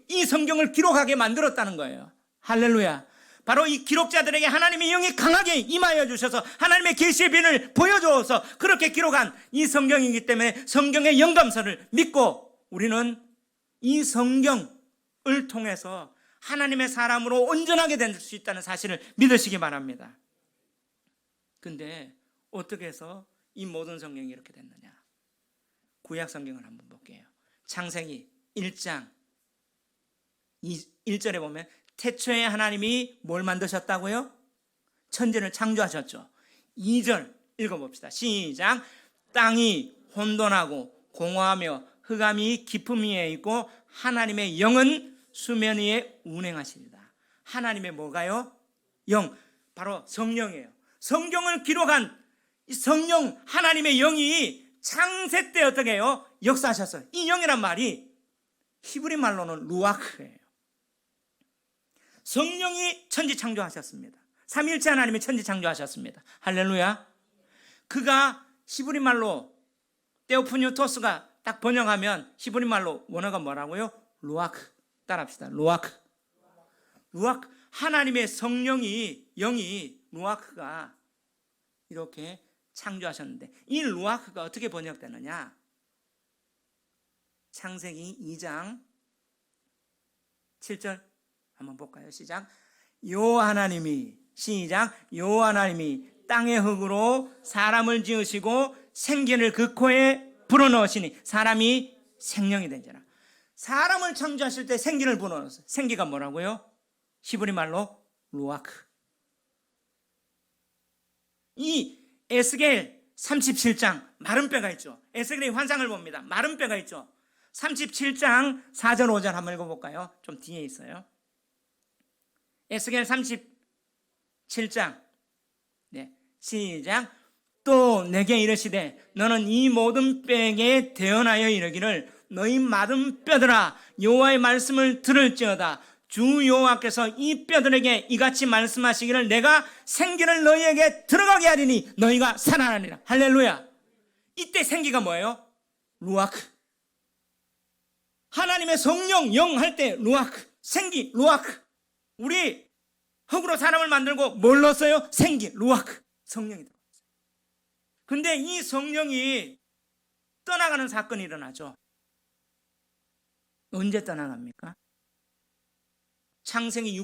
이 성경을 기록하게 만들었다는 거예요. 할렐루야. 바로 이 기록자들에게 하나님의 영이 강하게 임하여 주셔서 하나님의 계시의 빛을 보여줘서 그렇게 기록한 이 성경이기 때문에 성경의 영감서를 믿고 우리는 이 성경을 통해서 하나님의 사람으로 온전하게 될 수 있다는 사실을 믿으시기 바랍니다. 근데 어떻게 해서 이 모든 성경이 이렇게 됐느냐? 구약 성경을 한번 볼게요. 창세기 1장 1절에 보면 태초에 하나님이 뭘 만드셨다고요? 천지를 창조하셨죠. 2절 읽어봅시다. 시작. 땅이 혼돈하고 공허하며 흑암이 깊음 위에 있고 하나님의 영은 수면 위에 운행하시리다. 하나님의 뭐가요? 영, 바로 성령이에요. 성경을 기록한 이 성령 하나님의 영이 창세 때 어떻게 해요? 역사하셨어요. 이 영이란 말이 히브리 말로는 루아크예요. 성령이 천지 창조하셨습니다. 삼위일체 하나님이 천지 창조하셨습니다. 할렐루야. 그가 히브리 말로 테오푸뉴토스가 딱 번역하면 히브리 말로 원어가 뭐라고요? 루아크. 따라합시다. 루아크. 하나님의 성령이 영이 루아크가 이렇게 창조하셨는데 이 루아크가 어떻게 번역되느냐? 창세기 2장 7절 한번 볼까요? 시작. 여호와 하나님이 땅의 흙으로 사람을 지으시고 생기를 그 코에 불어넣으시니 사람이 생명이 된지라. 사람을 창조하실 때 생기를 불어넣었어요. 생기가 뭐라고요? 히브리 말로 루아크. 이 에스겔 37장 마른 뼈가 있죠. 에스겔의 환상을 봅니다. 마른 뼈가 있죠. 37장 4절 5절 한번 읽어볼까요? 좀 뒤에 있어요. 에스겔 37장 시작. 또 내게 이르시되 너는 이 모든 뼈에게 대언하여 이르기를 너희 마른 뼈들아 여호와의 말씀을 들을지어다. 주 여호와께서 이 뼈들에게 이같이 말씀하시기를 내가 생기를 너희에게 들어가게 하리니 너희가 살아나리라. 할렐루야. 이때 생기가 뭐예요? 루아크. 하나님의 성령 영 할 때 루아크, 생기 루아크. 우리 흙으로 사람을 만들고 뭘 넣었어요? 생기 루아크, 성령이 들어갔어요. 근데 이 성령이 떠나가는 사건이 일어나죠. 언제 떠나갑니까? 창세기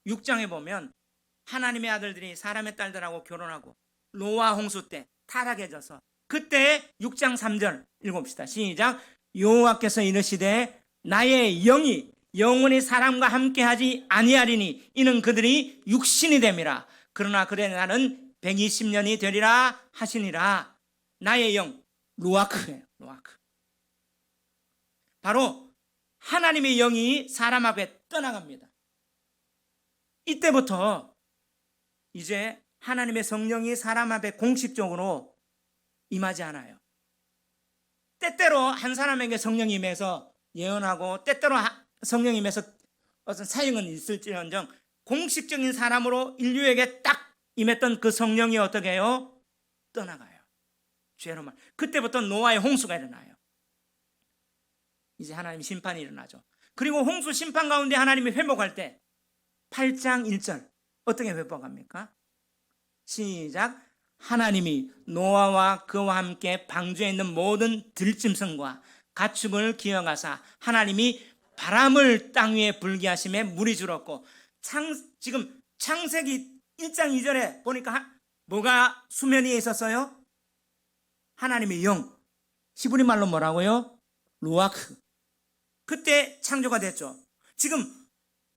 6장에 보면 하나님의 아들들이 사람의 딸들하고 결혼하고 노아 홍수 때 타락해져서 그때 6장 3절 읽어봅시다. 시작. 여호와께서 이르시되 나의 영이 영원히 사람과 함께하지 아니하리니 이는 그들이 육신이 됨이라. 그러나 그래 나는 120년이 되리라 하시니라. 나의 영 루아크예요. 루아크. 바로 하나님의 영이 사람 앞에 떠나갑니다. 이때부터 이제 하나님의 성령이 사람 앞에 공식적으로 임하지 않아요. 때때로 한 사람에게 성령이 임해서 예언하고 때때로 성령이 임해서 어떤 사역은 있을지언정 공식적인 사람으로 인류에게 딱 임했던 그 성령이 어떻게 해요? 떠나가요. 죄로만. 그때부터 노아의 홍수가 일어나요. 이제 하나님 심판이 일어나죠. 그리고 홍수 심판 가운데 하나님이 회복할 때 8장 1절 어떻게 회복합니까? 시작. 하나님이 노아와 그와 함께 방주에 있는 모든 들짐승과 가축을 기어가사 하나님이 바람을 땅 위에 불게 하심에 물이 줄었고 지금 창세기 1장 2절에 보니까 뭐가 수면 위에 있었어요? 하나님의 영. 히브리 말로 뭐라고요? 루아크. 그때 창조가 됐죠. 지금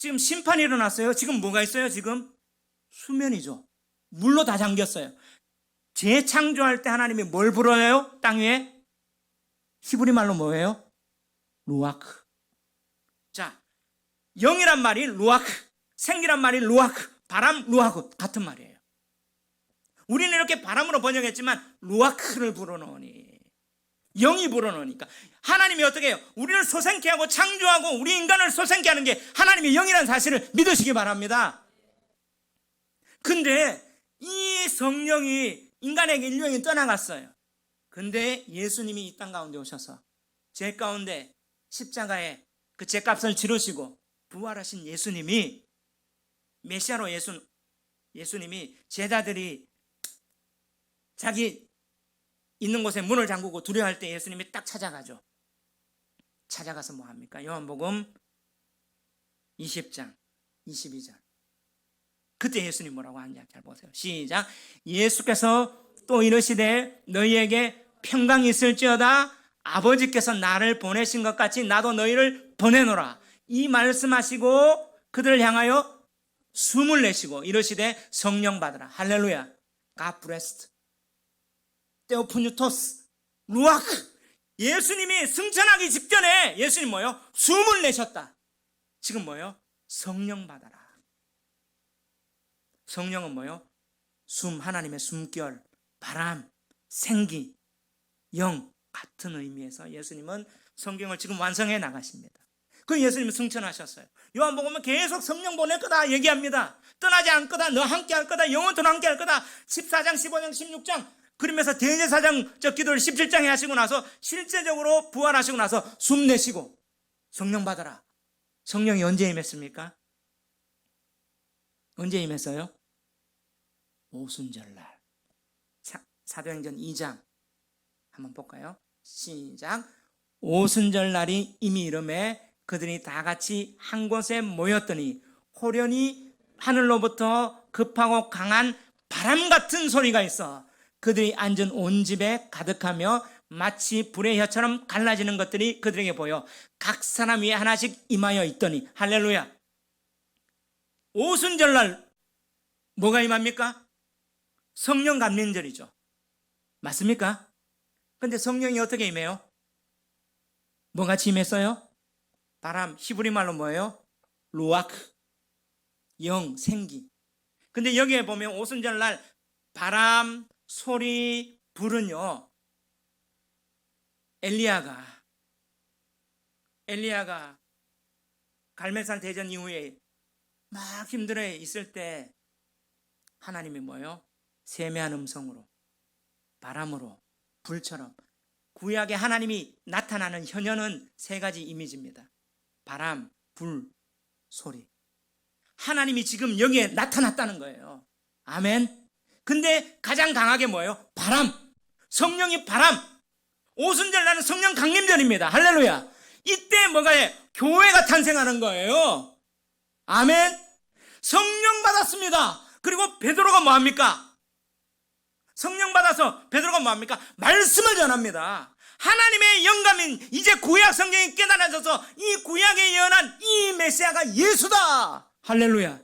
지금 심판이 일어났어요. 지금 뭐가 있어요? 지금 수면이죠. 물로 다 잠겼어요. 재창조할 때 하나님이 뭘 불어요? 땅 위에? 히브리 말로 뭐예요? 루아크. 자, 영이란 말이 루아크, 생기란 말이 루아크, 바람, 루아크 같은 말이에요. 우리는 이렇게 바람으로 번역했지만 루아크를 불어넣으니, 영이 불어넣으니까 하나님이 어떻게 해요? 우리를 소생케 하고 창조하고 우리 인간을 소생케 하는 게 하나님의 영이라는 사실을 믿으시기 바랍니다. 근데 이 성령이 인간에게 인류에게 떠나갔어요. 근데 예수님이 이 땅 가운데 오셔서 죄 가운데 십자가에 그 죄값을 치르시고 부활하신 예수님이, 메시아로 예수님이 제자들이 자기 있는 곳에 문을 잠그고 두려워할 때 예수님이 딱 찾아가죠. 찾아가서 뭐 합니까? 요한복음 20장 22절. 그때 예수님 뭐라고 하는지 잘 보세요. 시작. 예수께서 또 이르시되 너희에게 평강이 있을지어다. 아버지께서 나를 보내신 것 같이 나도 너희를 보내노라. 이 말씀하시고 그들을 향하여 숨을 내쉬고 이르시되 성령 받으라. 할렐루야. God blessed. 테오프뉴토스. 루아크. 예수님이 승천하기 직전에 예수님 뭐예요? 숨을 내셨다. 지금 뭐예요? 성령 받아라. 성령은 뭐예요? 숨, 하나님의 숨결, 바람, 생기, 영 같은 의미에서 예수님은 성경을 지금 완성해 나가십니다. 그 예수님은 승천하셨어요. 요한복음은 계속 성령 보낼 거다 얘기합니다. 떠나지 않을 거다, 너 함께 할 거다, 영원토록 함께 할 거다. 14장, 15장, 16장 그러면서 대제사장적 기도를 17장에 하시고 나서 실제적으로 부활하시고 나서 숨 내쉬고 성령 받아라. 성령이 언제 임했습니까? 언제 임했어요? 오순절날. 사도행전 2장 한번 볼까요? 시작. 오순절날이 이미 이름에 그들이 다 같이 한 곳에 모였더니 호련히 하늘로부터 급하고 강한 바람 같은 소리가 있어 그들이 앉은 온 집에 가득하며 마치 불의 혀처럼 갈라지는 것들이 그들에게 보여 각 사람 위에 하나씩 임하여 있더니. 할렐루야. 오순절날 뭐가 임합니까? 성령 감림절이죠. 맞습니까? 근데 성령이 어떻게 임해요? 뭐같이 임했어요? 바람, 히브리 말로 뭐예요? 루아크, 영, 생기. 근데 여기에 보면 오순절날 바람, 소리, 불은요, 엘리야가 갈멜산 대전 이후에 막 힘들어 있을 때 하나님이 뭐예요? 세미한 음성으로, 바람으로, 불처럼. 구약에 하나님이 나타나는 현현은 세 가지 이미지입니다. 바람, 불, 소리. 하나님이 지금 여기에 나타났다는 거예요. 아멘. 근데 가장 강하게 뭐예요? 바람. 성령이 바람. 오순절날은 성령 강림절입니다. 할렐루야. 이때 뭐가 해? 교회가 탄생하는 거예요. 아멘. 성령 받았습니다. 그리고 베드로가 뭐합니까? 성령 받아서 베드로가 뭐합니까? 말씀을 전합니다. 하나님의 영감인 이제 구약 성경이 깨달아져서 이 구약에 예언한 이 메시아가 예수다. 할렐루야.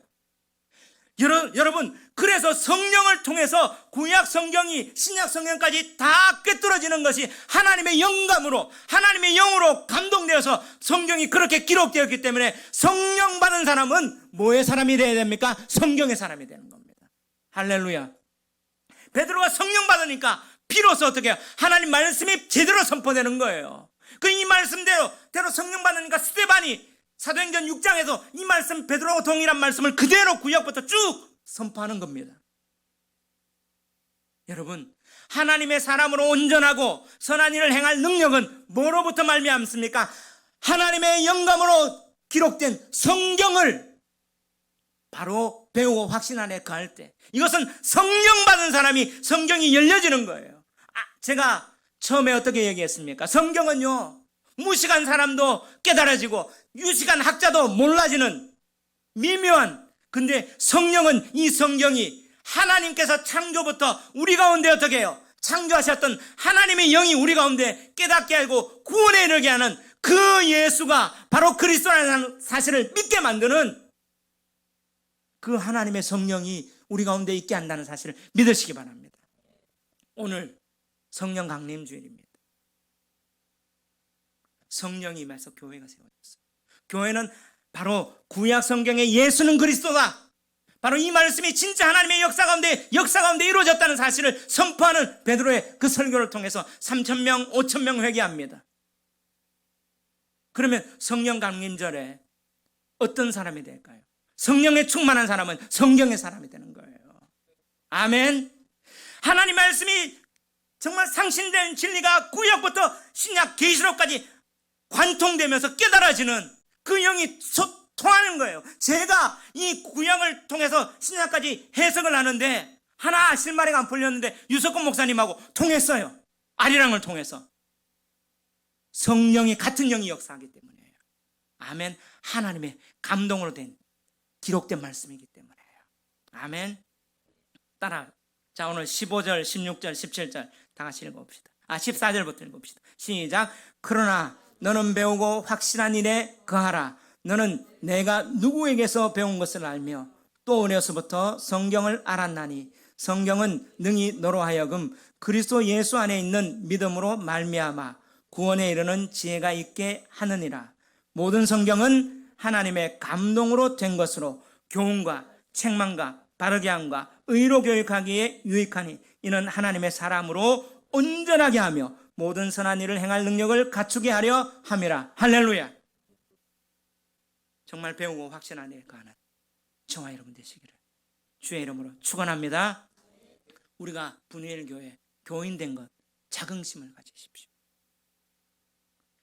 여러분, 그래서 성령을 통해서 구약 성경이 신약 성경까지 다 꿰뚫어지는 것이 하나님의 영감으로, 하나님의 영으로 감동되어서 성경이 그렇게 기록되었기 때문에 성령 받은 사람은 뭐의 사람이 되어야 됩니까? 성경의 사람이 되는 겁니다. 할렐루야. 베드로가 성령 받으니까 비로소 어떻게 해요? 하나님 말씀이 제대로 선포되는 거예요. 그 이 말씀대로 성령 받으니까 스데반이 사도행전 6장에서 이 말씀, 베드로하고 동일한 말씀을 그대로 구약부터 쭉 선포하는 겁니다. 여러분, 하나님의 사람으로 온전하고 선한 일을 행할 능력은 뭐로부터 말미암습니까? 하나님의 영감으로 기록된 성경을 바로 배우고 확신 안에 거할 때, 이것은 성령 받은 사람이 성경이 열려지는 거예요. 제가 처음에 어떻게 얘기했습니까? 성경은요, 무식한 사람도 깨달아지고 유식한 학자도 몰라지는 미묘한, 근데 성령은 이 성경이 하나님께서 창조부터 우리 가운데 어떻게 해요? 창조하셨던 하나님의 영이 우리 가운데 깨닫게 하고 구원에 이르게 하는 그 예수가 바로 그리스도라는 사실을 믿게 만드는 그 하나님의 성령이 우리 가운데 있게 한다는 사실을 믿으시기 바랍니다. 오늘 성령 강림 주일입니다. 성령이 임해서 교회가 세워졌어요. 교회는 바로 구약 성경의 예수는 그리스도다, 바로 이 말씀이 진짜 하나님의 역사 가운데 이루어졌다는 사실을 선포하는 베드로의 그 설교를 통해서 3,000명, 5,000명 회개합니다. 그러면 성령 강림절에 어떤 사람이 될까요? 성령에 충만한 사람은 성경의 사람이 되는 거예요. 아멘. 하나님 말씀이 정말 상신된 진리가 구약부터 신약 계시록까지 관통되면서 깨달아지는 그 영이 통하는 거예요. 제가 이 구약을 통해서 신약까지 해석을 하는데 하나 실마리가 안 풀렸는데 유석권 목사님하고 통했어요. 아리랑을 통해서. 성령이 같은 영이 역사하기 때문이에요. 아멘. 하나님의 감동으로 된 기록된 말씀이기 때문이에요. 아멘. 따라. 자, 오늘 15절, 16절, 17절 다 같이 읽어봅시다. 14절부터 읽어봅시다. 시작. 그러나 너는 배우고 확실한 일에 거하라. 너는 내가 누구에게서 배운 것을 알며 또 어려서부터 성경을 알았나니 성경은 능히 너로 하여금 그리스도 예수 안에 있는 믿음으로 말미암아 구원에 이르는 지혜가 있게 하느니라. 모든 성경은 하나님의 감동으로 된 것으로 교훈과 책망과 바르게 함과 의로 교육하기에 유익하니 이는 하나님의 사람으로 온전하게 하며 모든 선한 일을 행할 능력을 갖추게 하려 함이라. 할렐루야. 정말 배우고 확신한 일에 가는 저와 여러분 되시기를 주의 이름으로 축원합니다. 우리가 분유엘 교회 교인 된 것 자긍심을 가지십시오.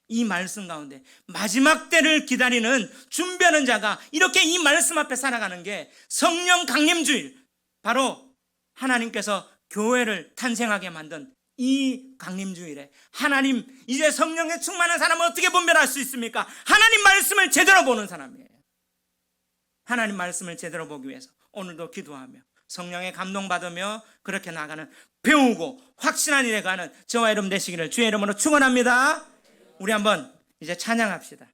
이 말씀 가운데 마지막 때를 기다리는 준비하는 자가 이렇게 이 말씀 앞에 살아가는 게 성령 강림주일, 바로 하나님께서 교회를 탄생하게 만든 이 강림주일에 하나님, 이제 성령에 충만한 사람은 어떻게 분별할 수 있습니까? 하나님 말씀을 제대로 보는 사람이에요. 하나님 말씀을 제대로 보기 위해서 오늘도 기도하며 성령의 감동받으며 그렇게 나가는, 배우고 확신한 일에 가는 저와 여러분 되시기를 주의 이름으로 축원합니다. 우리 한번 이제 찬양합시다.